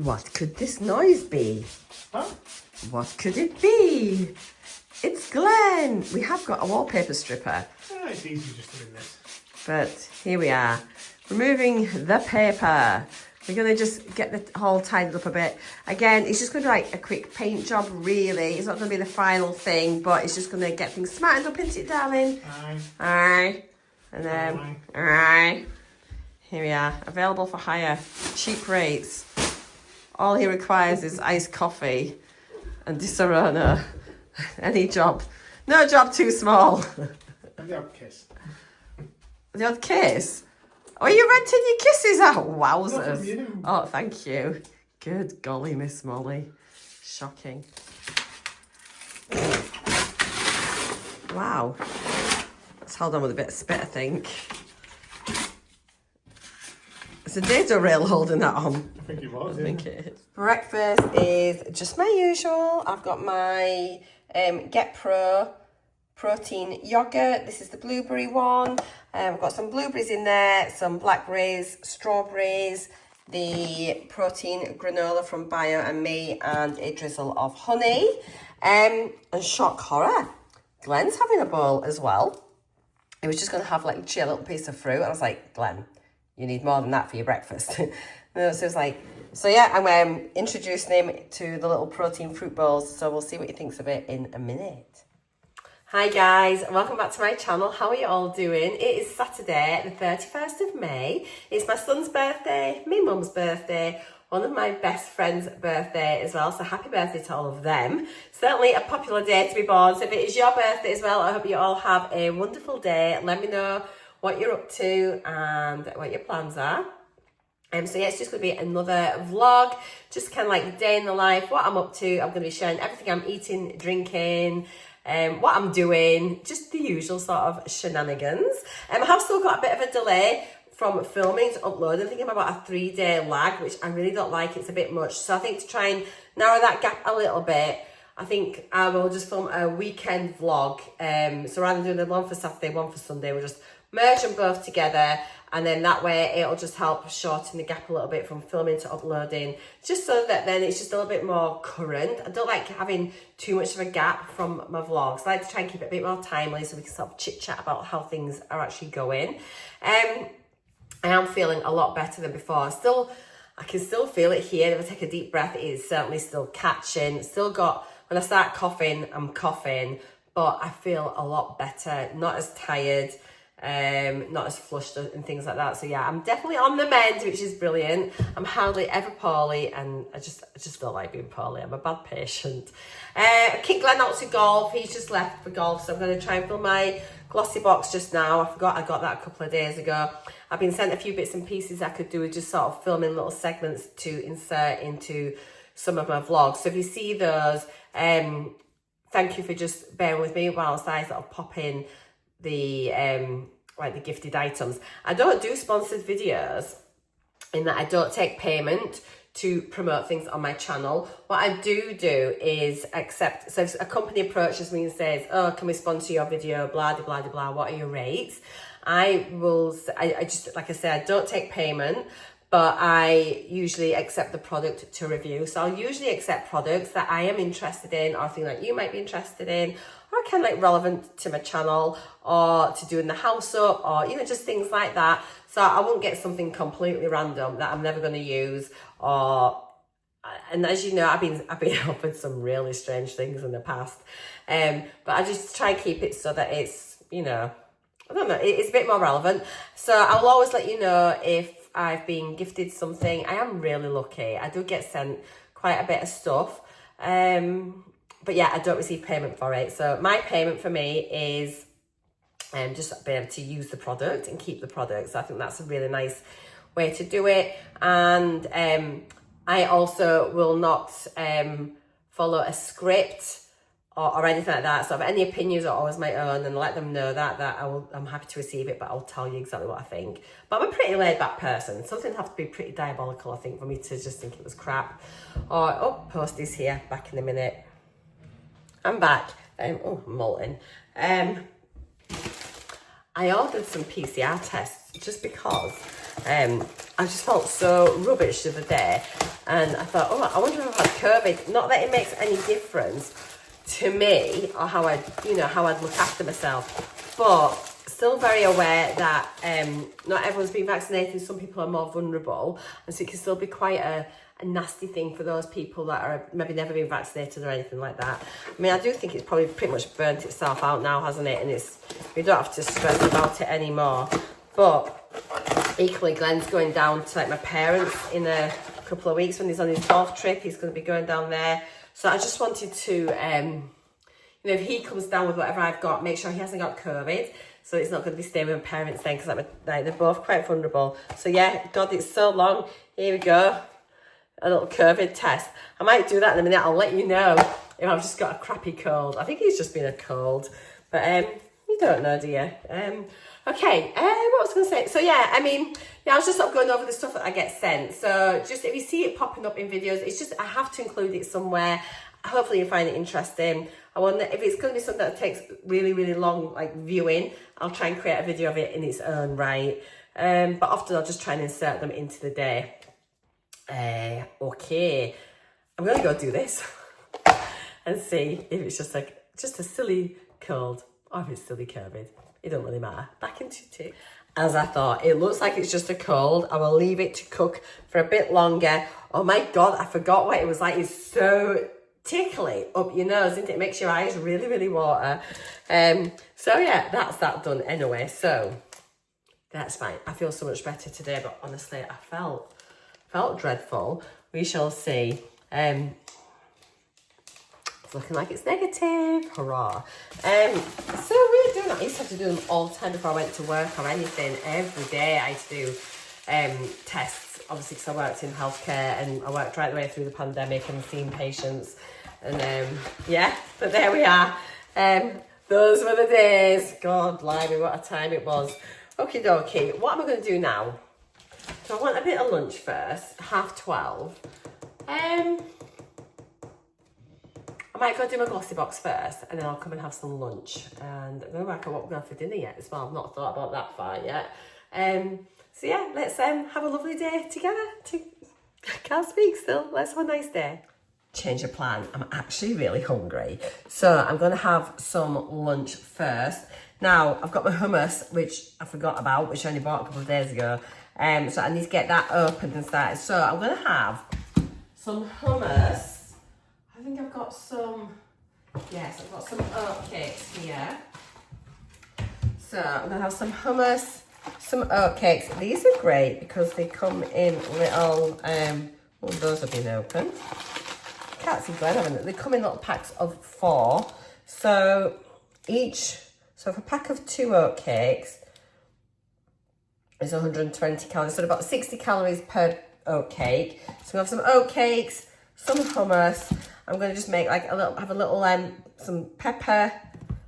What could this noise be? Huh? What could it be? It's Glenn. We have got a wallpaper stripper. Oh, it's easy just doing this. But here we are, removing the paper. We're going to just get the hole tidied up a bit. Again, it's just going to be like a quick paint job, really. It's not going to be the final thing, but it's just going to get things smartened up, isn't it, darling? Aye. Aye. And then, aye. Here we are, available for hire, cheap rates. All he requires is iced coffee and Disaronno. Any job. No job too small. And the odd kiss. The odd kiss? Oh, are you renting your kisses out? Not from Wowzers. you. Oh, thank you. Good golly, Miss Molly. Shocking. Wow. Let's hold on with a bit of spit, I think. It's a data rail holding that on. I think it was, I think it is. Breakfast is just my usual. I've got my Get Pro protein yogurt. This is the blueberry one. I've got some blueberries in there, some blackberries, strawberries, the protein granola from Bio and Me, and a drizzle of honey. And shock horror, Glenn's having a bowl as well. He was just going to have like a little piece of fruit. I was like, Glenn, you need more than that for your breakfast. So it was like, so yeah, I'm introducing him to the little protein fruit bowls. So we'll see what he thinks of it in a minute. Hi guys, welcome back to my channel. How are you all doing? It is Saturday, the 31st of May. It's my son's birthday, my mum's birthday, one of my best friends' birthday as well. So happy birthday to all of them. Certainly a popular day to be born. So if it is your birthday as well, I hope you all have a wonderful day. Let me know what you're up to and what your plans are. So yeah, it's just going to be another vlog, just kind of like the day in the life, what I'm up to. I'm going to be sharing everything I'm eating, drinking, what I'm doing, just the usual sort of shenanigans. I have still got a bit of a delay from filming to upload. I think I'm about a 3-day lag, which I really don't like. It's a bit much. So I think to try and narrow that gap a little bit, I think I will just film a weekend vlog. So rather than doing one for Saturday, one for Sunday, we'll just merge them both together, and then that way it'll just help shorten the gap a little bit from filming to uploading, just so that then it's just a little bit more current. I don't like having too much of a gap from my vlogs. I like to try and keep it a bit more timely so we can sort of chit chat about how things are actually going. I am feeling a lot better than before. I can still feel it here. If I take a deep breath, it is certainly still catching. Still got, when I start coughing, I'm coughing, but I feel a lot better, not as tired, not as flushed and things like that. So yeah, I'm definitely on the mend, which is brilliant. I'm hardly ever poorly, and I just don't like being poorly. I'm a bad patient. I kicked Glenn out to golf. He's just left for golf, so I'm going to try and fill my glossy box just now. I forgot I got that a couple of days ago. I've been sent a few bits and pieces I could do with just sort of filming little segments to insert into some of my vlogs. So if you see those, thank you for just bearing with me whilst I sort of pop in the like the gifted items. I don't do sponsored videos in that I don't take payment to promote things on my channel. What I do is accept, so if a company approaches me and says, oh, can we sponsor your video, blah, blah, blah, blah, what are your rates? I just, like I said, I don't take payment, but I usually accept the product to review. So I'll usually accept products that I am interested in, or things that you might be interested in, or kind of like relevant to my channel, or to doing the house up, or, you know, just things like that. So I won't get something completely random that I'm never going to use, and as you know, I've been offered some really strange things in the past. But I just try and keep it so that it's, you know, I don't know, it's a bit more relevant. So I'll always let you know if I've been gifted something. I am really lucky. I do get sent quite a bit of stuff. But yeah, I don't receive payment for it. So my payment for me is just being able to use the product and keep the product. So I think that's a really nice way to do it. And I also will not follow a script or anything like that. So if any opinions are always my own, and let them know that I'm happy to receive it, but I'll tell you exactly what I think. But I'm a pretty laid back person. Something would have to be pretty diabolical, I think, for me to just think it was crap. Or, oh, Posty's here, back in a minute. I'm back. Oh, molten. I ordered some PCR tests just because I just felt so rubbish the other day, and I thought, oh, I wonder if I've had COVID. Not that it makes any difference to me or how I'd look after myself, but still very aware that not everyone's been vaccinated. Some people are more vulnerable, and so it can still be quite a nasty thing for those people that are maybe never been vaccinated or anything like that. I mean, I do think it's probably pretty much burnt itself out now, hasn't it? And we don't have to stress about it anymore. But equally, Glenn's going down to like my parents in a couple of weeks when he's on his golf trip. He's going to be going down there. So I just wanted to, you know, if he comes down with whatever I've got, make sure he hasn't got COVID. So he's not going to be staying with my parents then, because like they're both quite vulnerable. So yeah, God, it's so long. Here we go. A little COVID test. I might do that in a minute. I'll let you know if I've just got a crappy cold. I think it's just been a cold. But you don't know, do you? Okay, what was I going to say? So yeah, I mean, yeah, I was just sort of going over the stuff that I get sent. So just if you see it popping up in videos, it's just I have to include it somewhere. Hopefully you find it interesting. I wonder if it's going to be something that takes really, really long, like viewing, I'll try and create a video of it in its own right. But often I'll just try and insert them into the day. Okay, I'm going to go do this and see if it's just a silly cold or if it's silly COVID. It don't really matter. Back into two. As I thought, it looks like it's just a cold. I will leave it to cook for a bit longer. Oh my God, I forgot what it was like. It's so tickly up your nose, isn't it? It makes your eyes really, really water. So yeah, that's that done anyway. So that's fine. I feel so much better today, but honestly, I felt dreadful. We shall see. It's looking like it's negative. Hurrah. So we're doing that. I used to have to do them all the time before I went to work or anything. Every day I used to do tests, obviously, because I worked in healthcare and I worked right the way through the pandemic and seeing patients. And yeah, but there we are. Those were the days. God, blimey, what a time it was. Okie dokie. What am I going to do now? So I want a bit of lunch first, 12:30. I might go do my glossy box first, and then I'll come and have some lunch. And I'm going to work out what we're going to have for dinner yet as well. I've not thought about that far yet. So yeah, let's have a lovely day together. I can't speak still. Let's have a nice day. Change of plan. I'm actually really hungry. So I'm going to have some lunch first. Now, I've got my hummus, which I forgot about, which I only bought a couple of days ago. So I need to get that opened and started. So I'm going to have some hummus. I think I've got some, yes, I've got some oatcakes here. So I'm going to have some hummus, some oatcakes. These are great because they come in little, well, those have been opened. Can't see Glenn having it. They come in little packs of 4. So for a pack of 2 oatcakes is 120 calories. So about 60 calories per oatcake. So we have some oatcakes, some hummus. I'm going to just make like have a little some pepper,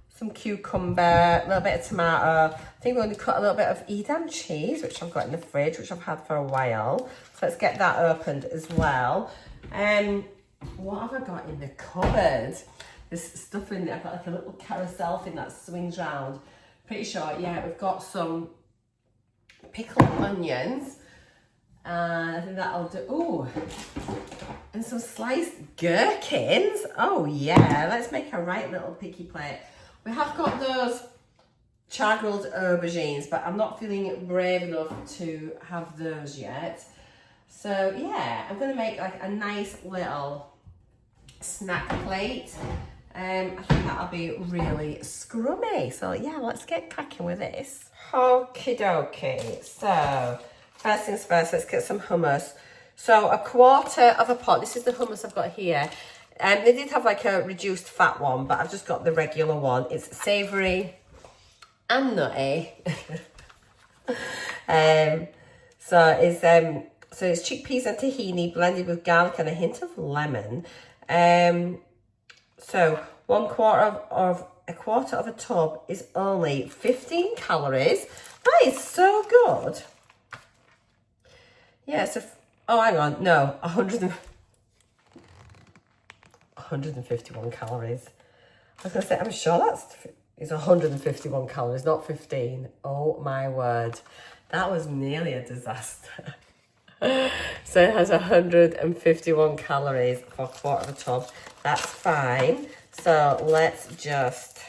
some cucumber, a little bit of tomato. I think we're going to cut a little bit of Edam cheese, which I've got in the fridge, which I've had for a while. So let's get that opened as well. What have I got in the cupboard? There's stuff in there. I've got like a little carousel thing that swings round. Pretty sure, yeah, we've got some pickled onions. And I think that'll do. Ooh, and some sliced gherkins. Oh yeah, let's make a right little picky plate. We have got those char-grilled aubergines, but I'm not feeling brave enough to have those yet. So yeah, I'm gonna make like a nice little snack plate. I think that'll be really scrummy. So yeah, let's get cracking with this. Okie dokie. So first things first, let's get some hummus. So 1/4 of a pot. This is the hummus I've got here. They did have like a reduced fat one, but I've just got the regular one. It's savoury and nutty. So it's chickpeas and tahini blended with garlic and a hint of lemon. So 1/4 of a tub is only 15 calories. That is so good. Yeah, so, oh, hang on, no, 151 calories. I was going to say, I'm sure is 151 calories, not 15. Oh, my word. That was nearly a disaster. So it has 151 calories for a quarter of a tub. That's fine. So let's just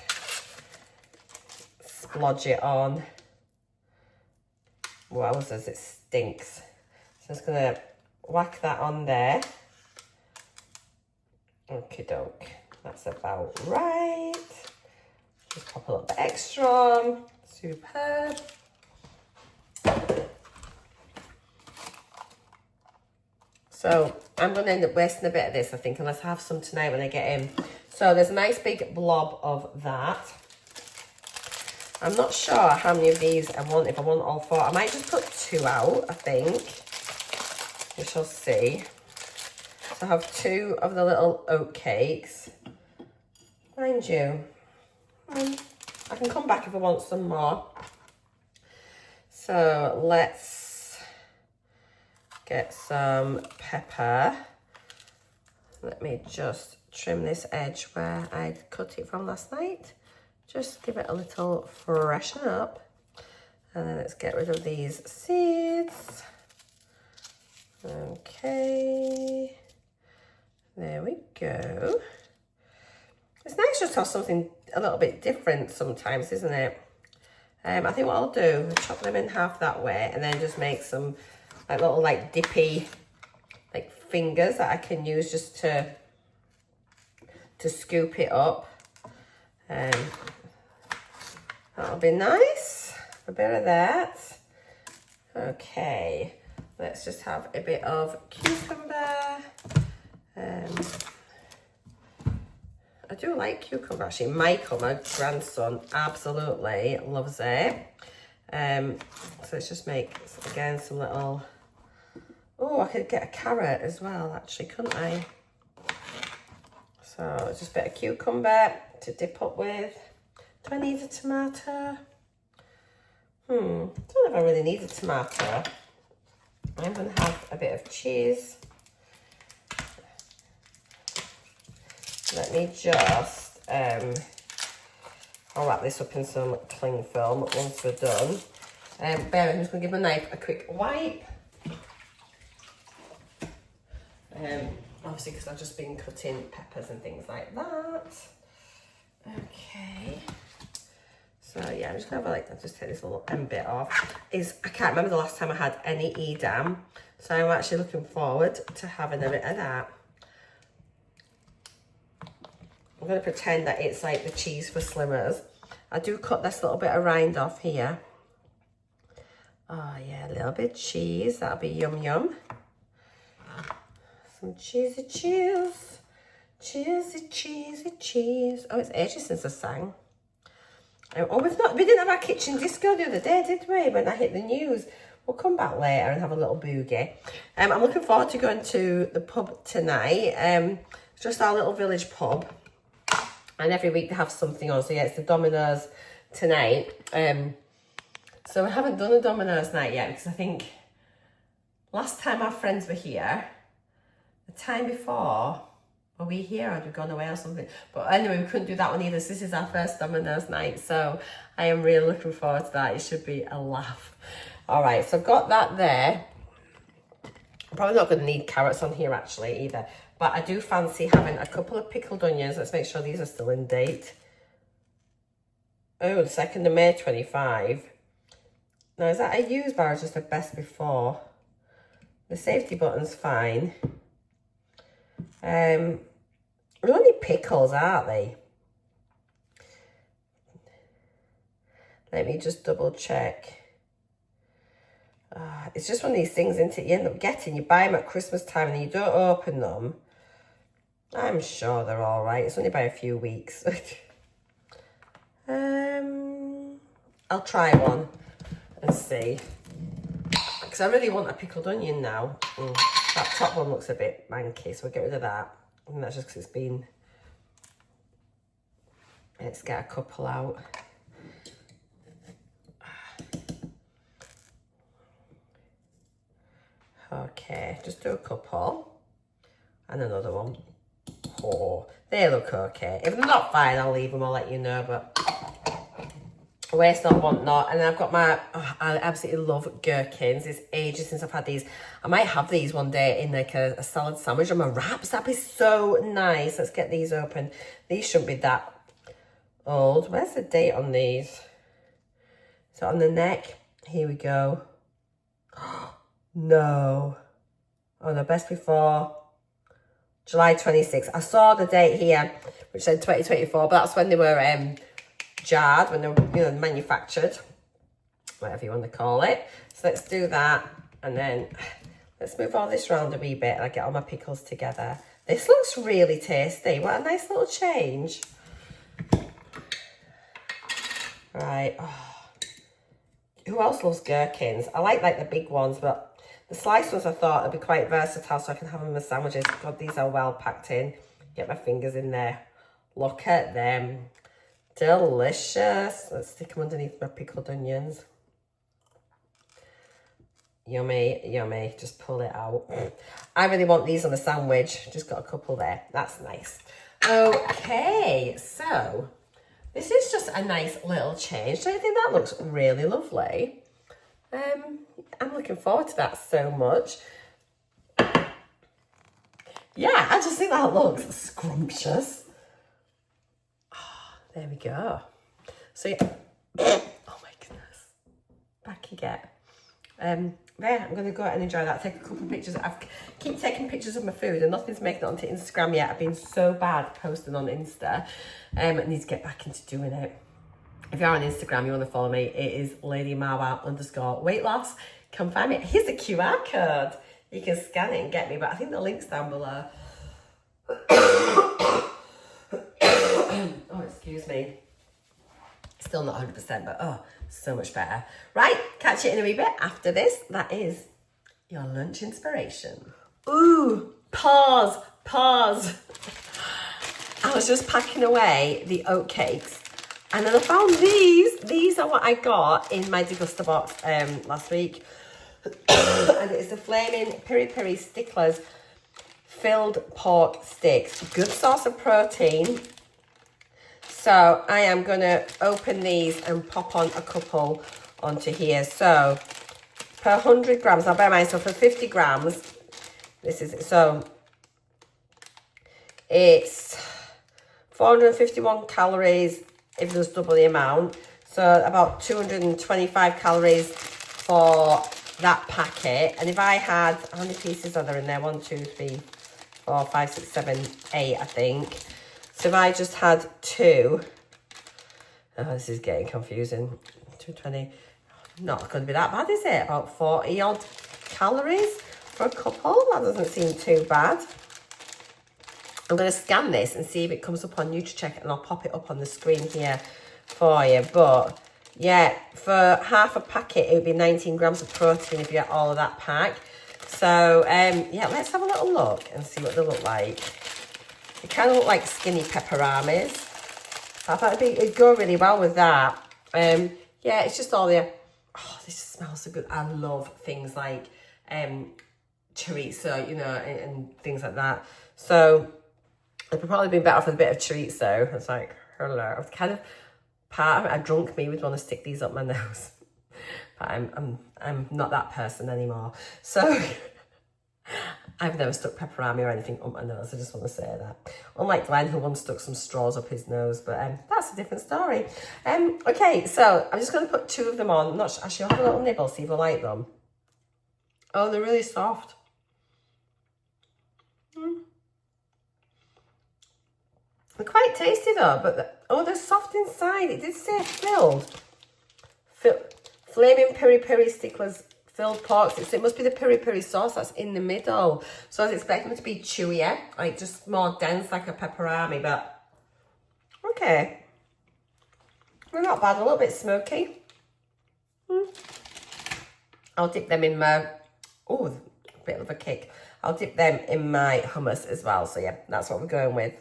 splodge it on. Wowzers, it stinks. So I'm just going to whack that on there. Okie doke. That's about right. Just pop a little bit extra on. Superb. So I'm going to end up wasting a bit of this, I think, unless I have some tonight when I get in. So there's a nice big blob of that. I'm not sure how many of these I want, if I want all 4. I might just put 2 out, I think. We shall see. So I have 2 of the little oat cakes. Mind you, I can come back if I want some more. So let's get some pepper. Let me just trim this edge where I cut it from last night. Just give it a little freshen up. And then let's get rid of these seeds. Okay. There we go. It's nice just to have something a little bit different sometimes, isn't it? I think what I'll do is chop them in half that way and then just make some like little like dippy like fingers that I can use just to scoop it up. That'll be nice. A bit of that. Okay, let's just have a bit of cucumber. I do like cucumber actually. Michael, my grandson, absolutely loves it. So let's just make, again, some little... Oh, I could get a carrot as well, actually, couldn't I? So just a bit of cucumber to dip up with. Do I need a tomato? I don't know if I really need a tomato. I'm going to have a bit of cheese. Let me just, I'll wrap this up in some cling film once we're done. I'm just going to give my knife a quick wipe. Obviously because I've just been cutting peppers and things like that. Okay. So yeah, I'm just going to have I'll just take this little end bit off. I can't remember the last time I had any Edam. So I'm actually looking forward to having a bit of that. I'm going to pretend that it's like the cheese for slimmers. I do cut this little bit of rind off here. Oh yeah, a little bit of cheese. That'll be yum yum. Some cheesy cheese. Cheesy, cheesy cheese. Oh, it's ages since I sang. Oh, we didn't have our kitchen disco the other day, did we? When I hit the news. We'll come back later and have a little boogie. I'm looking forward to going to the pub tonight. It's just our little village pub. And every week they have something on. So yeah, it's the Domino's tonight. So we haven't done a Domino's night yet because I think last time our friends were here, the time before, were we here or had we gone away or something? But anyway, we couldn't do that one either. So this is our first Domino's night. So I am really looking forward to that. It should be a laugh. All right, so I've got that there. I'm probably not going to need carrots on here actually either. But I do fancy having a couple of pickled onions. Let's make sure these are still in date. Oh, the 2nd of May 25. Now, is that a use bar or just a best before? The safety button's fine. They're only pickles, aren't they? Let me just double check. It's just one of these things, isn't it? You end up getting, you buy them at Christmas time and you don't open them. I'm sure they're all right. It's only by a few weeks. I'll try one and see. Because I really want a pickled onion now. That top one looks a bit manky, so we'll get rid of that. And that's just because it's been... Let's get a couple out. Okay, just do a couple. And another one. Oh, they look okay. If they're not fine, I'll leave them, I'll let you know. But waste not, want not. And then I've got my, I absolutely love gherkins. It's ages since I've had these. I might have these one day in like a salad sandwich or my wraps. That'd be so nice. Let's get these open. These shouldn't be that old. Where's the date on these? So on the neck, here we go. No. Oh no, best before July 26th. I saw the date here, which said 2024, but that's when they were jarred, when they were, you know, manufactured, whatever you want to call it. So let's do that, and then let's move all this around a wee bit and I get all my pickles together. This looks really tasty. What a nice little change. Right. Oh. Who else loves gherkins? I like the big ones, but the sliced ones I thought would be quite versatile so I can have them in sandwiches. God, these are well packed in. Get my fingers in there. Look at them. Delicious. Let's stick them underneath my pickled onions. Yummy, yummy. Just pull it out. I really want these on a sandwich. Just got a couple there. That's nice. Okay, so this is just a nice little change. Don't you think that looks really lovely? I'm looking forward to that so much. Yeah, I just think that looks scrumptious. Oh, there we go. So yeah. Oh my goodness. Back you get. Yeah, I'm going to go out and enjoy that. Take a couple of pictures. I keep taking pictures of my food and nothing's making it onto Instagram yet. I've been so bad posting on Insta. I need to get back into doing it. If you're on Instagram, you want to follow me, it is ladymawa_weight loss. Come find me. Here's a QR code. You can scan it and get me, but I think the link's down below. Oh, excuse me. Still not 100%, but oh, so much better. Right, catch you in a wee bit after this. That is your lunch inspiration. Ooh, pause. I was just packing away the oat cakes and then I found these. These are what I got in my DEGUSTABOX last week. And it's the Flaming Piri Piri Sticklers filled pork sticks. Good source of protein. So I am going to open these and pop on a couple onto here. So per 100 grams, now bear in mind, so for 50 grams, this is it. So it's 451 calories if there's double the amount. So about 225 calories for that packet. And if I had, how many pieces are there in there? 1, 2, 3, 4, 5, 6, 7, 8, I think. So if I just had 2, oh, this is getting confusing. 220, not going to be that bad, is it? About 40 odd calories for a couple. That doesn't seem too bad. I'm going to scan this and see if it comes up on NUTRACHECK, and I'll pop it up on the screen here for you. But yeah, for half a packet, it would be 19 grams of protein if you get all of that pack. So yeah, let's have a little look and see what they look like. They kind of look like skinny peperamis. I thought it'd go really well with that. Yeah, it's just all the, oh, this smells so good. I love things like chorizo, you know, and things like that. So it'd probably be better for a bit of chorizo. It's like, hello. It's kind of part of it. A drunk me would want to stick these up my nose. But I'm not that person anymore. So I've never stuck pepperami or anything up my nose. I just want to say that. Unlike Glenn, who once stuck some straws up his nose, but that's a different story. Okay, so I'm just going to put 2 of them on. I'm not sure. Actually, I'll have a little nibble, see if I like them. Oh, they're really soft. They're quite tasty though, but oh, they're soft inside. It did say filled. Flaming Piri Piri Sticklers filled pork sticks. So it must be the piri piri sauce that's in the middle. So I was expecting them to be chewier, like just more dense, like a pepperami, but okay. They're not bad, a little bit smoky. I'll dip them in my, oh, a bit of a kick. I'll dip them in my hummus as well. So yeah, that's what we're going with.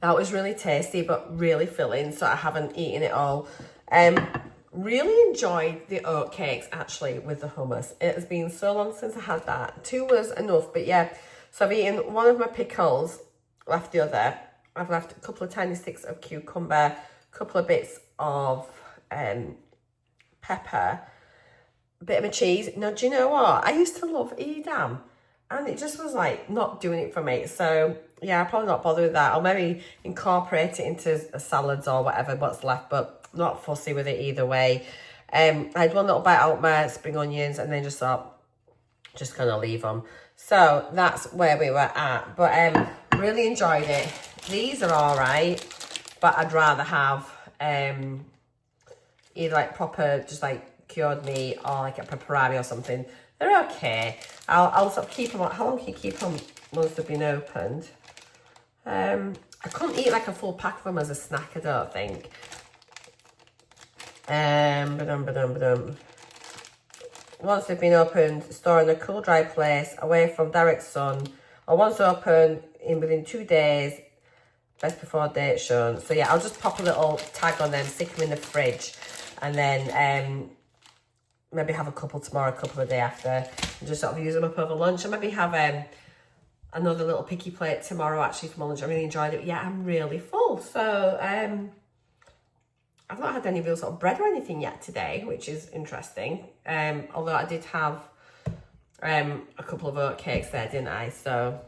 That was really tasty, but really filling, so I haven't eaten it all. Really enjoyed the oat cakes, actually, with the hummus. It has been so long since I had that. 2 was enough, but yeah. So I've eaten one of my pickles, left the other. I've left a couple of tiny sticks of cucumber, a couple of bits of pepper, a bit of a cheese. Now, do you know what? I used to love Edam, and it just was like not doing it for me. So yeah, I'll probably not bother with that. I'll maybe incorporate it into salads or whatever, what's left, but not fussy with it either way. I had one little bite out of my spring onions and then just thought, just gonna leave them. So that's where we were at, but really enjoyed it. These are all right, but I'd rather have either like proper, just like cured meat or like a pepperoni or something. They're okay. I'll sort of keep them. How long can you keep them once they've been opened? I couldn't eat like a full pack of them as a snack, I don't think. Once they've been opened, store in a cool, dry place, away from direct sun, or once opened, within 2 days, best before date shown. So yeah, I'll just pop a little tag on them, stick them in the fridge, and then maybe have a couple tomorrow, a couple the day after, and just sort of use them up over lunch, and maybe have another little picky plate tomorrow actually for my lunch. I really enjoyed it. Yeah, I'm really full. So I've not had any real sort of bread or anything yet today, which is interesting. Although I did have a couple of oat cakes there, didn't I? So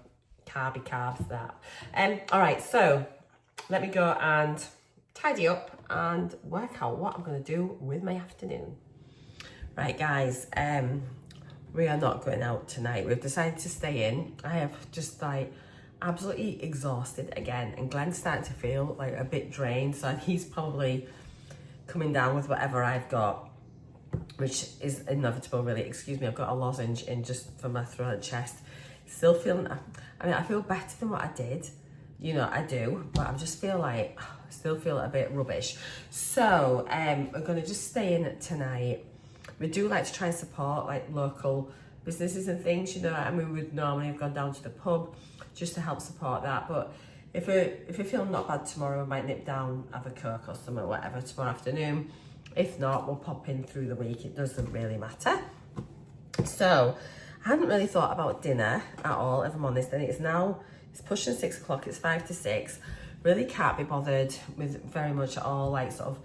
carbs that. All right, so let me go and tidy up and work out what I'm going to do with my afternoon. Right, guys, we are not going out tonight. We've decided to stay in. I have just like absolutely exhausted again, and Glenn's starting to feel like a bit drained, so he's probably coming down with whatever I've got, which is inevitable really. Excuse me, I've got a lozenge in just for my throat and chest. Still feeling, I mean, I feel better than what I did, you know, I do, but I just feel like, I still feel a bit rubbish. So we're gonna just stay in tonight. We do like to try and support like local businesses and things, you know. I mean, we would normally have gone down to the pub just to help support that, but if we feel not bad tomorrow, we might nip down, have a Coke or something, whatever, tomorrow afternoon. If not, we'll pop in through the week. It doesn't really matter. So I hadn't really thought about dinner at all, if I'm honest, and it's pushing 6 o'clock, it's 5 to 6. Really can't be bothered with very much at all, like sort of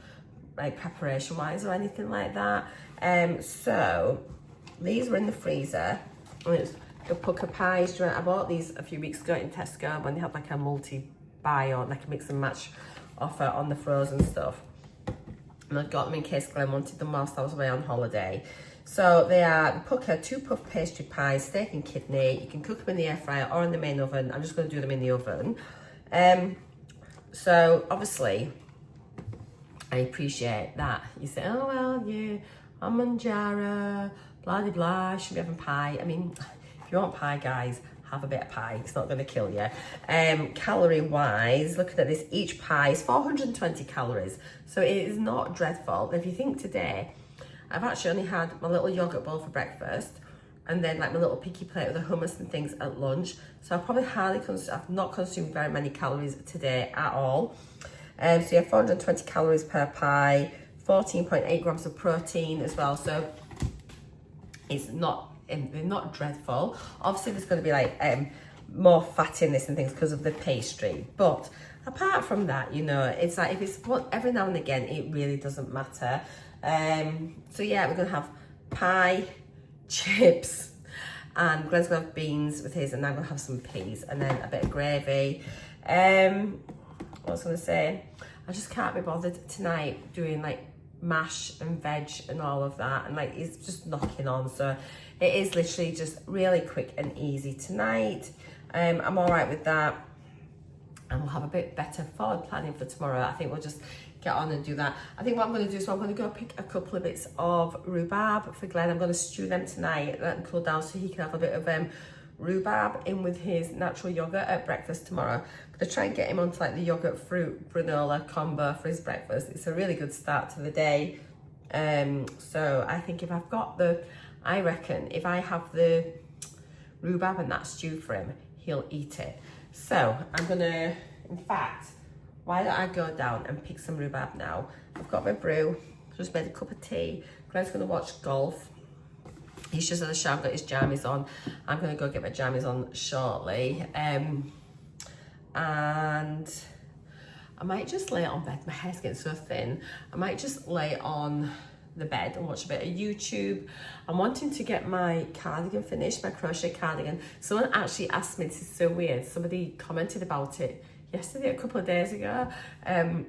like preparation wise or anything like that. So these were in the freezer. And it's the pucker pies. I bought these a few weeks ago in Tesco when they had like a multi-buy or like a mix and match offer on the frozen stuff. And I got them in case Glenn wanted them whilst I was away on holiday. So they are the pucker 2 puff pastry pies, steak and kidney. You can cook them in the air fryer or in the main oven. I'm just going to do them in the oven. So obviously, I appreciate that. You say, oh, well, yeah, I'm Mounjaro, blah, blah, blah, I should be having pie. I mean, if you want pie, guys, have a bit of pie. It's not going to kill you. Calorie-wise, looking at this, each pie is 420 calories. So it is not dreadful. If you think today, I've actually only had my little yogurt bowl for breakfast and then like my little picky plate with the hummus and things at lunch. So I've probably I've not consumed very many calories today at all. So you have 420 calories per pie, 14.8 grams of protein as well. So it's not dreadful. Obviously there's going to be like more fat in this and things because of the pastry. But apart from that, you know, it's like if it's every now and again, it really doesn't matter. So yeah, we're going to have pie, chips, and Glenn's going to have beans with his, and I'm going to have some peas and then a bit of gravy. What was I going to say? I just can't be bothered tonight doing like mash and veg and all of that, and like it's just knocking on. So it is literally just really quick and easy tonight. I'm all right with that, and we'll have a bit better forward planning for tomorrow. I think we'll just get on and do that. I think what I'm going to do is I'm going to go pick a couple of bits of rhubarb for Glenn. I'm going to stew them tonight, let them cool down so he can have a bit of rhubarb in with his natural yogurt at breakfast tomorrow. I'm going to try and get him onto like the yogurt fruit granola combo for his breakfast. It's a really good start to the day. So I think if I have the rhubarb and that stew for him, he'll eat it. So I'm gonna, in fact, why don't I go down and pick some rhubarb now? I've got my brew, just made a cup of tea. Glenn's gonna watch golf. He's just at the shower, got his jammies on. I'm gonna go get my jammies on shortly. And I'm I might just lay it on bed. My hair's getting so thin. I might just lay it on the bed and watch a bit of YouTube. I'm wanting to get my cardigan finished, my crochet cardigan. Someone actually asked me, this is so weird, somebody commented about it yesterday, a couple of days ago, and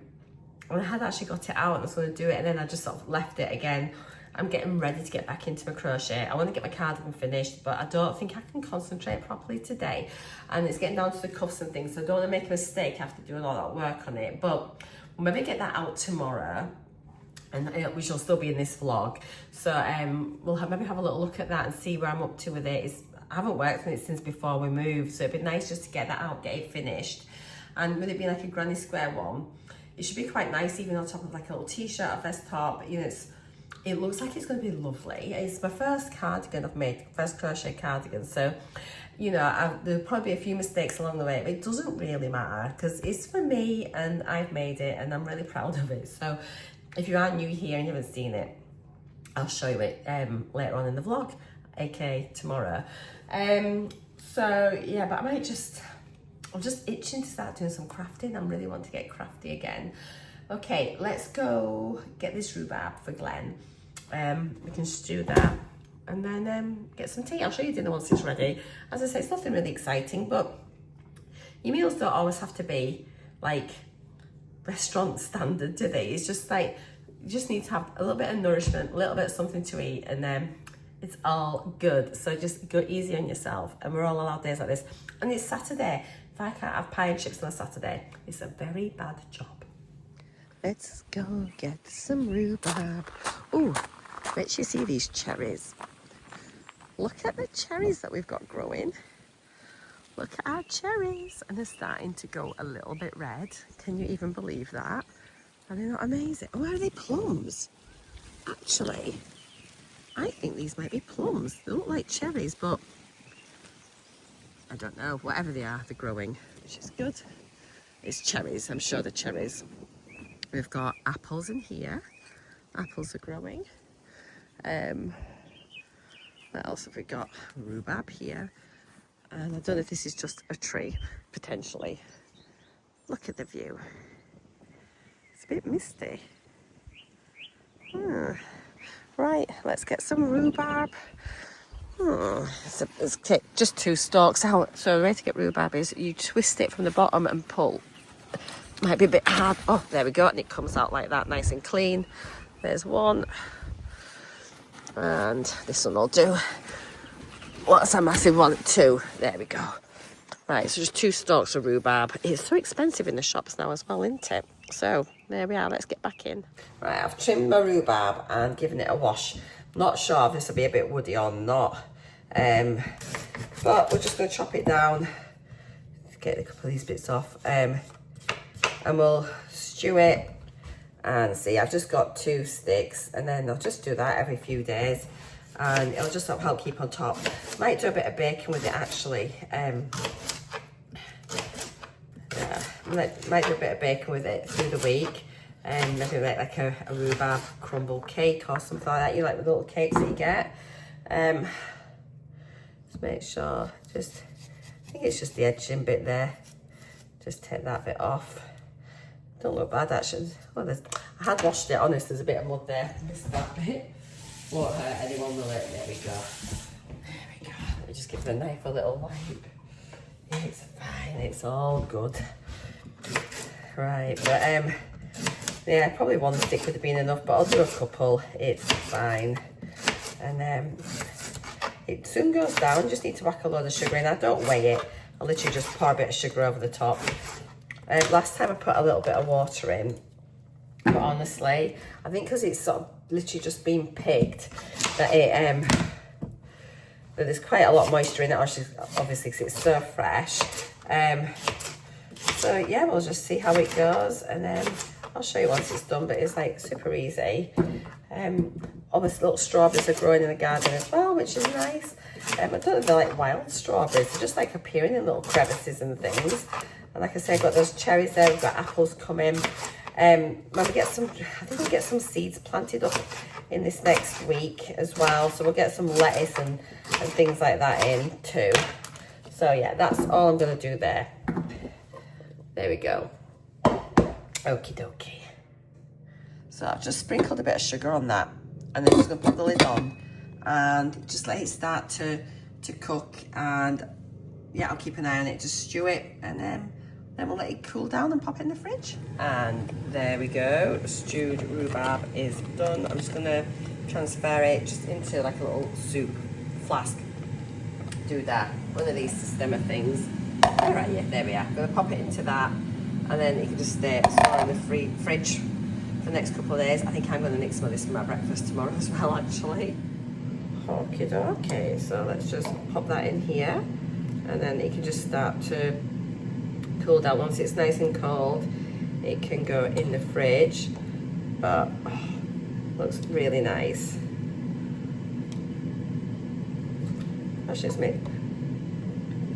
I had actually got it out and I was going to do it, and then I just sort of left it again. I'm getting ready to get back into my crochet. I want to get my cardigan finished, but I don't think I can concentrate properly today, and it's getting down to the cuffs and things, so I don't want to make a mistake after doing all that work on it. But we'll maybe get that out tomorrow, and we shall still be in this vlog, so we'll maybe have a little look at that and see where I'm up to with it. I haven't worked on it since before we moved, so it'd be nice just to get that out, get it finished. And with it being like a granny square one, it should be quite nice, even on top of like a little t-shirt, a vest top. You know, it looks like it's going to be lovely. It's my first cardigan I've made, first crochet cardigan, so you know, there'll probably be a few mistakes along the way, but it doesn't really matter because it's for me and I've made it and I'm really proud of it. So if you are new here and you haven't seen it, I'll show you it later on in the vlog, aka tomorrow. So yeah, but I'm just itching to start doing some crafting. I really want to get crafty again. Okay, let's go get this rhubarb for Glenn. We can stew that and then get some tea. I'll show you dinner once it's ready. As I say, it's nothing really exciting, but your meals don't always have to be like restaurant standard, do they? It's just like, you just need to have a little bit of nourishment, a little bit of something to eat, and then it's all good. So just go easy on yourself, and we're all allowed days like this. And it's Saturday. If I can't have pie and chips on a Saturday, it's a very bad job. Let's go get some rhubarb. Ooh, let's you see these cherries. Look at the cherries that we've got growing. Look at our cherries, and they're starting to go a little bit red. Can you even believe that? Are they not amazing? Oh, are they plums? Actually, I think these might be plums. They look like cherries, but I don't know. Whatever they are, they're growing, which is good. It's cherries. I'm sure they're cherries. We've got apples in here. Apples are growing. What else have we got? Rhubarb here. And I don't know if this is just a tree, potentially. Look at the view. It's a bit misty. Right, let's get some rhubarb. Let's take just 2 stalks out. So the way to get rhubarb is you twist it from the bottom and pull. Might be a bit hard. Oh, there we go. And it comes out like that, nice and clean. There's one. And this one will do. What's a massive one? 2. There we go. Right, so just 2 stalks of rhubarb. It's so expensive in the shops now as well, isn't it? So there we are. Let's get back in. Right, I've trimmed my rhubarb and given it a wash. Not sure if this will be a bit woody or not. But we're just going to chop it down. Get a couple of these bits off. And we'll stew it. And see, I've just got 2 sticks, and then I'll just do that every few days, and it'll just sort of help keep on top. Might do a bit of bacon with it actually. Might do a bit of bacon with it through the week, and maybe make like a rhubarb crumble cake or something like that. You like the little cakes that you get. Just make sure, I think it's just the edging bit there. Just take that bit off. Don't look bad actually. Well, I had washed it, honest, there's a bit of mud there. Missed that bit. Won't hurt anyone, will it? There we go. There we go. Let me just give the knife a little wipe. It's fine, it's all good. Right, but yeah, probably 1 stick would have been enough, but I'll do a couple. It's fine. And it soon goes down. Just need to whack a load of sugar in. I don't weigh it. I literally just pour a bit of sugar over the top. Last time I put a little bit of water in, but honestly, I think because it's sort of literally just been picked, that that there's quite a lot of moisture in it, obviously because it's so fresh. So yeah, we'll just see how it goes, and then I'll show you once it's done, but it's like super easy. Obviously little strawberries are growing in the garden as well, which is nice. I don't know if they're like wild strawberries, they're just like appearing in little crevices and things. And like I say, I've got those cherries there, we've got apples coming. When we get some, I think we'll get some seeds planted up in this next week as well. So we'll get some lettuce and things like that in too. So yeah, that's all I'm gonna do there. There we go. Okie dokie. So I've just sprinkled a bit of sugar on that, and then I'm just going to put the lid on and just let it start to cook. And yeah, I'll keep an eye on it, just stew it, and then we'll let it cool down and pop it in the fridge. And there we go, stewed rhubarb is done. I'm just going to transfer it just into like a little soup flask. Do that, one of these systema things. All right, yeah, there we are. I'm going to pop it into that, and then it can just stay store in the fridge for the next couple of days. I think I'm going to make some of this for my breakfast tomorrow as well, actually. Okie dokie, so let's just pop that in here, and then it can just start to cool down. Once it's nice and cold, it can go in the fridge. But oh, looks really nice. That's just me.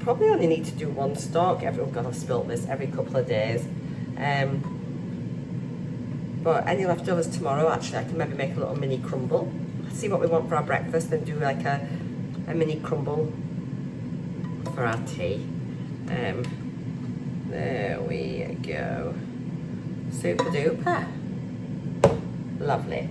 Probably only need to do one stalk. Oh God, I've spilt this every couple of days. But any leftovers tomorrow, actually, I can maybe make a little mini crumble. See what we want for our breakfast and do like a mini crumble for our tea. There we go. Super duper. Lovely.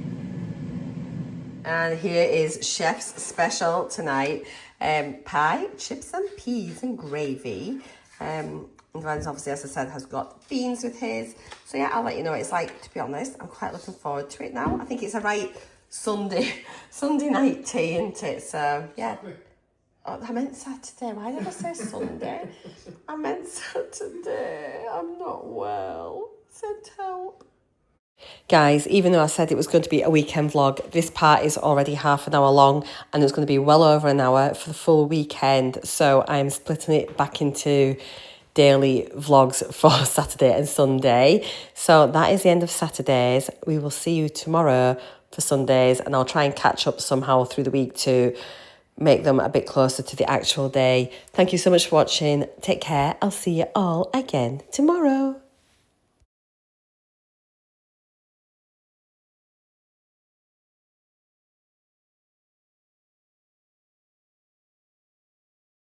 And here is Chef's special tonight. Pie, chips and peas and gravy. And Glenn's obviously, as I said, has got beans with his. So yeah, I'll let you know what it's like. To be honest, I'm quite looking forward to it now. I think it's a right Sunday night tea, isn't it? So yeah. Oh, I meant Saturday. Why did I say Sunday? I meant Saturday. I'm not well. Send help. Guys, even though I said it was going to be a weekend vlog, this part is already half an hour long, and it's going to be well over an hour for the full weekend. So I'm splitting it back into daily vlogs for Saturday and Sunday. So that is the end of Saturdays. We will see you tomorrow for Sundays, and I'll try and catch up somehow through the week to make them a bit closer to the actual day. Thank you so much for watching. Take care. I'll see you all again tomorrow.